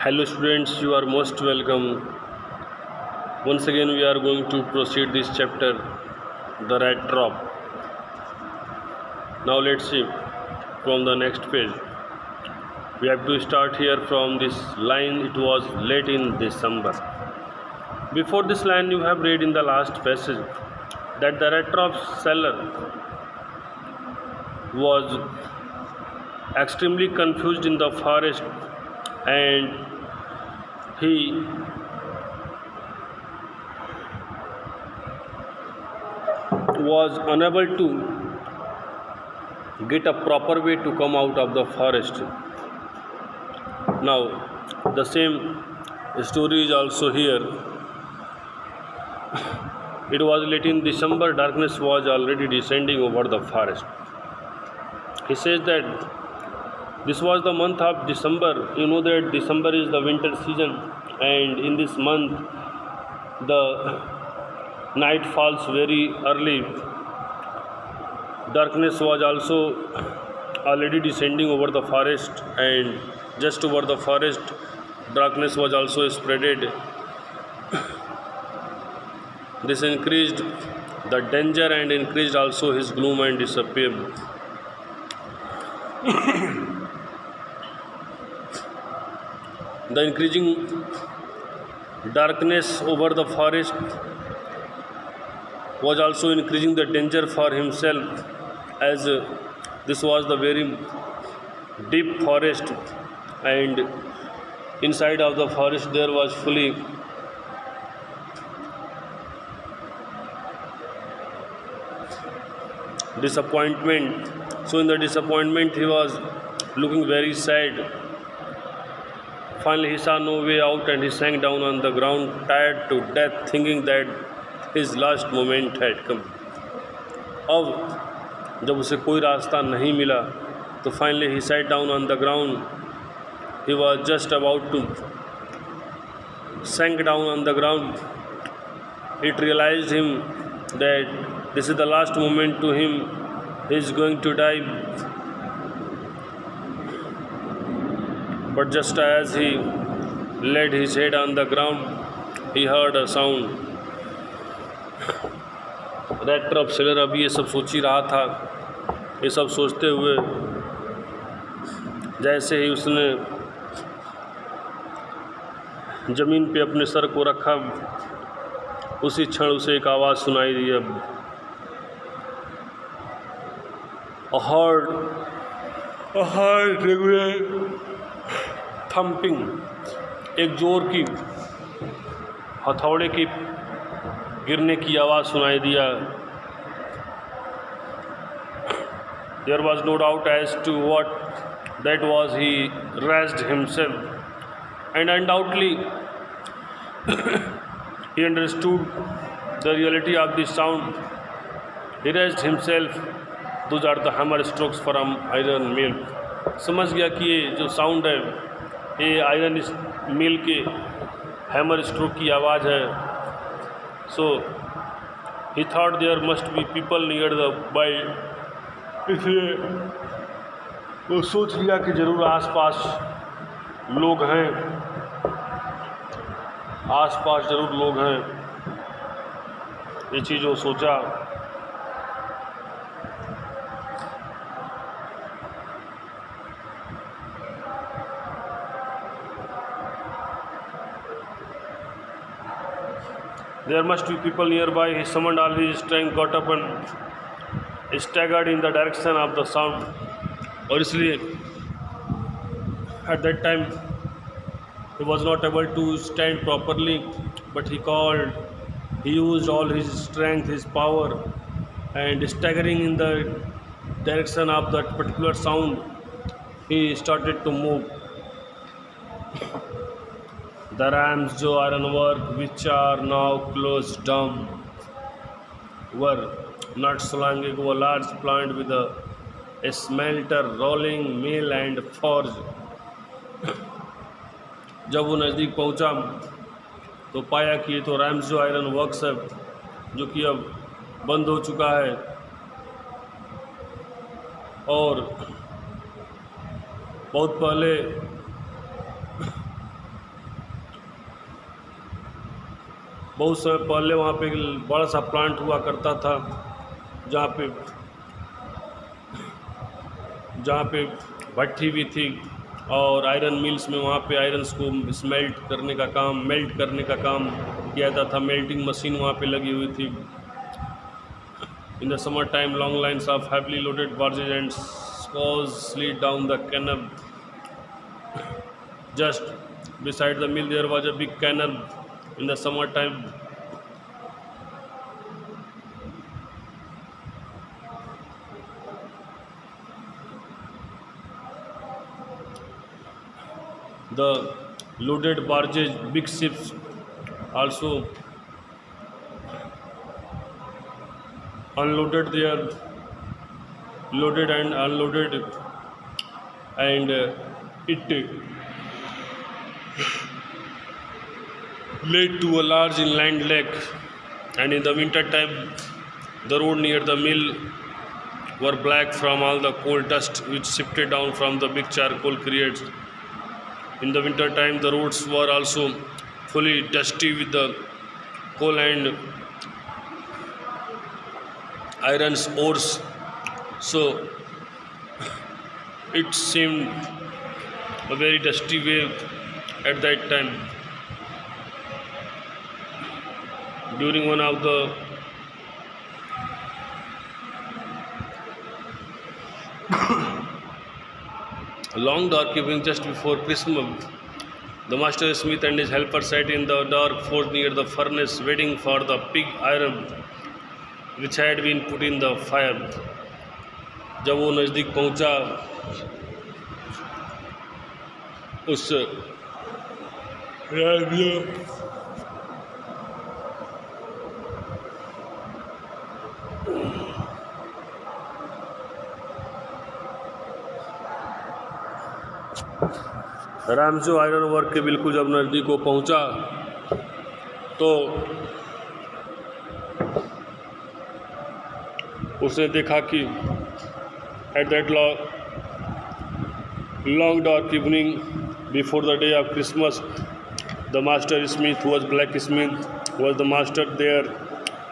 Hello students, you are most welcome. Once again we are going to proceed this chapter, the rat trap. Now let's see from the next page. We have to start here from this line. It was late in December. Before this line you have read in the last passage that the rat trap seller was extremely confused in the forest and he was unable to get a proper way to come out of the forest. Now the same story is also here. It was late in December, darkness was already descending over the forest. He says that this was the month of December. You know that December is the winter season, and in this month the night falls very early. Darkness was also already descending over the forest, and just over the forest darkness was also spreaded. This increased the danger and increased also his gloom and despair. The increasing darkness over the forest was also increasing the danger for himself, as this was the very deep forest, and inside of the forest there was fully disappointment. So in the disappointment he was looking very sad. Finally he saw no way out and he sank down on the ground, tired to death, thinking that his last moment had come. अब जब उसे कोई रास्ता नहीं मिला तो finally he sat down on the ground. He was just about to sank down on the ground. It realized him that this is the last moment to him. He is going to die. But just as he laid his head on the ground, he heard a sound. Rat trap seller अभी ये सब सोच ही रहा था. ये सब सोचते हुए जैसे ही उसने ज़मीन पे अपने सर को रखा, उसी क्षण उसे एक आवाज़ सुनाई दी. A hard regular thumping, एक जोर की हथौड़े की गिरने की आवाज़ सुनाई दिया. There was no doubt as to what that was. He raised himself, and undoubtedly he understood the reality of the sound. He raised himself. Those are the hammer strokes from iron mill. समझ गया कि ये जो sound है ये iron मिल के hammer stroke की आवाज़ है. So he thought there must be people near the by. इसलिए वो सोच लिया कि ज़रूर आसपास लोग हैं, आसपास ज़रूर लोग हैं. ये चीज़ वो सोचा. There must be people nearby. He summoned all his strength, got up and staggered in the direction of the sound. और इसलिए at that time he was not able to stand properly, but he used all his strength, his power, and staggering in the direction of that particular sound, he started to move. The Ramsjo ironwork, which are now closed down, were not so long ago a large plant with a smelter, rolling mill and forge. जब वो नज़दीक पहुंचा तो पाया कि ये तो रैम्सजो iron works है, जो कि अब बंद हो चुका है. और बहुत पहले बहुत समय पहले वहाँ पे एक बड़ा सा प्लांट हुआ करता था जहाँ पे भट्ठी भी थी और आयरन मिल्स में वहाँ पे आयरन्स को मेल्ट करने का काम किया जाता था। मेल्टिंग मशीन वहाँ पे लगी हुई थी। In the summer time long lines of heavily loaded barges and scows lead down the canal. Just beside the mill there was a big canal. In the summer time the loaded barges, big ships also unloaded there, loaded and unloaded, and it led to a large inland lake. And in the winter time the road near the mill were black from all the coal dust which sifted down from the big charcoal crates. In the winter time the roads were also fully dusty with the coal and iron ores, so it seemed a very dusty way at that time. During one of the long dark evening just before Christmas, the master smith and his helper sat in the dark forge near the furnace waiting for the pig iron which had been put in the fire. जब वो नज़दीक पहुंचा उस रामजो iron work के बिल्कुल जब नज़दीक को पहुंचा तो उसने देखा कि at that long dark evening before the day of Christmas the master smith was blacksmith was the master there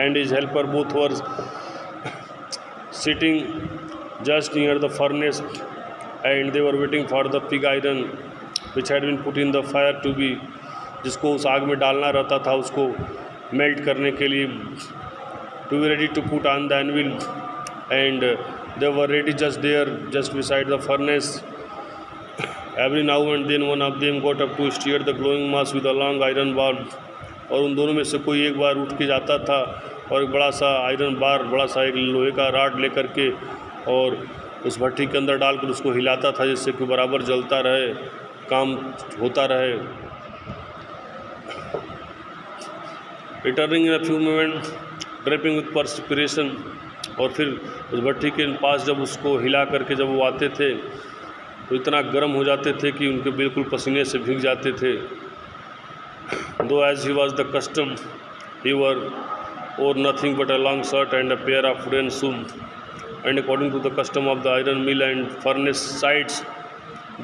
and his helper both were sitting just near the furnace and they were waiting for the pig iron which had been put in the fire to be, जिसको उस आग में डालना रहता था उसको melt करने के लिए, to be ready to put on the anvil, and they were ready just there just beside the furnace. Every now and then one of them got up to steer the glowing mass with a long iron bar, और उन दोनों में से कोई एक बार उठ के जाता था और एक बड़ा सा आयरन बार, बड़ा सा एक लोहे का राड लेकर के और उस भट्टी के अंदर डालकर उसको हिलाता था जिससे कि बराबर जलता रहे, काम होता रहे. Returning in a few moment dripping with perspiration, और फिर उस भट्टी के पास जब उसको हिला करके जब वो आते थे तो इतना गर्म हो जाते थे कि उनके बिल्कुल पसीने से भीग जाते थे. Though as he was the custom he wore और nothing but a long shirt and a pair of wooden shoe, and according to the custom of the iron mill and furnace sides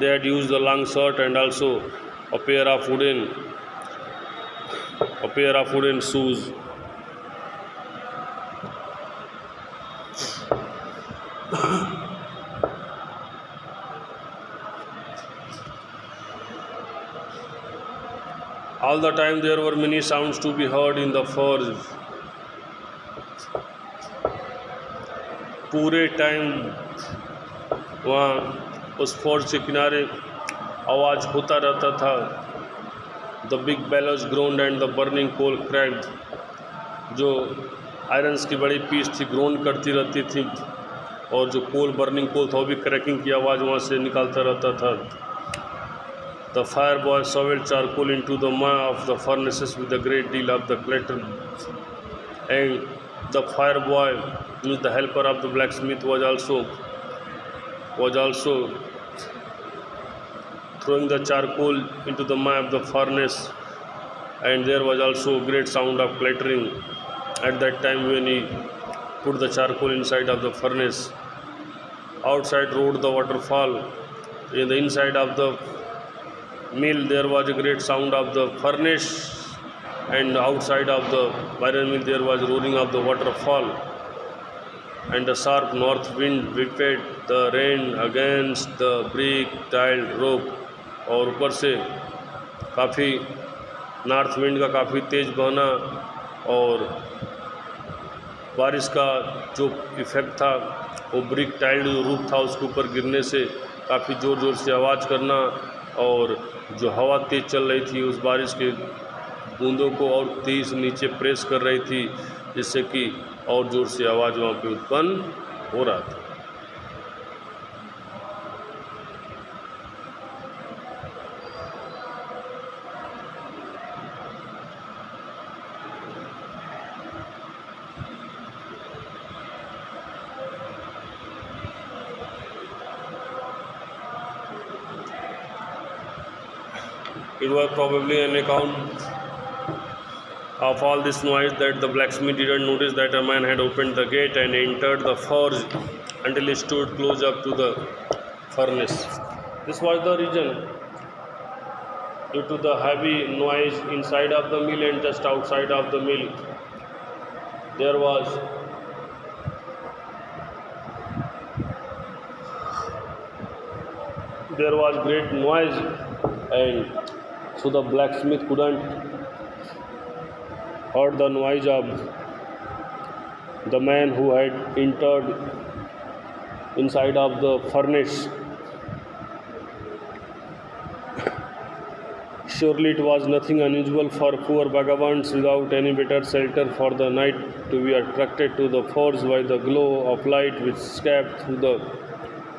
they had used a long shirt and also a pair of wooden shoes. All the time there were many sounds to be heard in the forge. पूरे time वहाँ उस forge के किनारे आवाज़ होता रहता था. The big bellows groaned and the burning coal cracked, जो आयरन्स की बड़ी पीस थी ग्रोन करती रहती थी और जो बर्निंग कोल था वो भी क्रैकिंग की आवाज़ वहाँ से निकालता रहता था. The fire boy shovelled charcoal into the maw of the furnaces with a great deal of the clatter, and the fire boy means the helper of the blacksmith was also throwing the charcoal into the mire of the furnace, and there was also great sound of clattering at that time when he put the charcoal inside of the furnace. Outside roared the waterfall. In the inside of the mill there was a great sound of the furnace and outside of the iron mill there was roaring of the waterfall, and the sharp north wind whipped the rain against the brick tiled roof. और ऊपर से काफ़ी north wind का काफ़ी तेज़ बहना और बारिश का जो इफ़ेक्ट था वो ब्रिक टाइल्ड जो रूफ था उसके ऊपर गिरने से काफ़ी ज़ोर ज़ोर से आवाज़ करना, और जो हवा तेज़ चल रही थी उस बारिश के बूंदों को और तेज़ नीचे प्रेस कर रही थी, जिससे कि और ज़ोर से आवाज़ वहाँ पे उत्पन्न हो रहा था। It was probably an account of all this noise that the blacksmith didn't notice that a man had opened the gate and entered the forge until he stood close up to the furnace. This was the reason, due to the heavy noise inside of the mill and just outside of the mill. There was great noise, and so the blacksmith couldn't heard the noise of the man who had entered inside of the furnace. Surely it was nothing unusual for poor vagabonds without any better shelter for the night to be attracted to the forge by the glow of light which escaped through the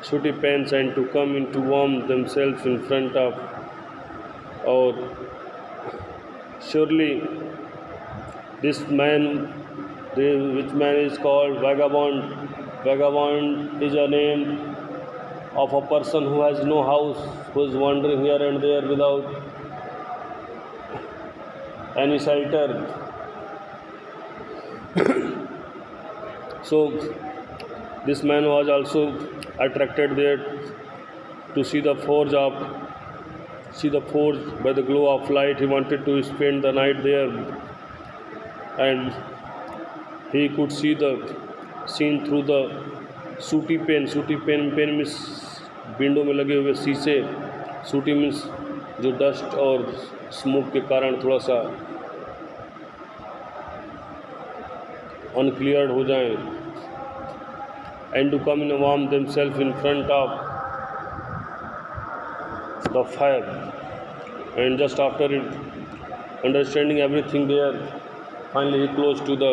sooty panes and to come in to warm themselves in front of. Or surely this man, which man is called vagabond. Vagabond is a name of a person who has no house, who is wandering here and there without any shelter. So this man was also attracted there to see the forge by the glow of light. He wanted to spend the night there, and he could see the scene through the sooty pane means window में लगे हुए शीशे। सूटी means जो dust और smoke के कारण थोड़ा सा अनक्लियर्ड हो जाएं, and to come in warm themselves in front of the fire, and just after it understanding everything there, finally he close to the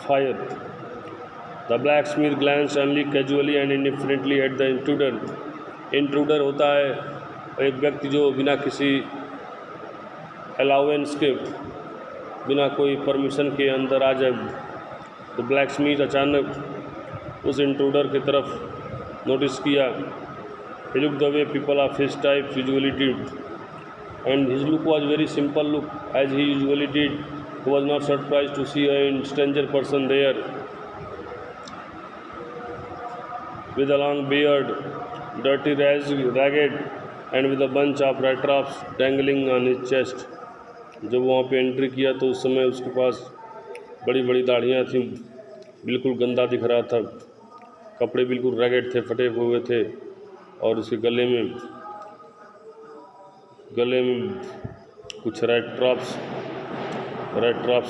fire. The blacksmith glanced only casually and indifferently at the intruder. Intruder होता है एक व्यक्ति जो बिना किसी allowance के, बिना कोई परमिशन के अंदर आ जाए। तो ब्लैकस्मिथ अचानक उस इंट्रूडर की तरफ नोटिस किया। He looked the way people of his type usually did, and his look was very simple look, as he usually did. He was not surprised to see a stranger person there, with a long beard, dirty, ragged, and with a bunch of raindrops dangling on his chest. जब वहाँ पे entry किया तो उस समय उसके पास बड़ी बड़ी दाढ़ियाँ थीं, बिल्कुल गंदा दिख रहा था, कपड़े बिल्कुल रैगेड थे, फटे हुए थे, और उसके गले में कुछ रेड ड्रॉप्स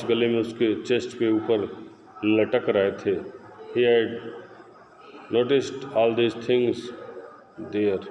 गले में उसके चेस्ट पे ऊपर लटक रहे थे। He had noticed all these things there.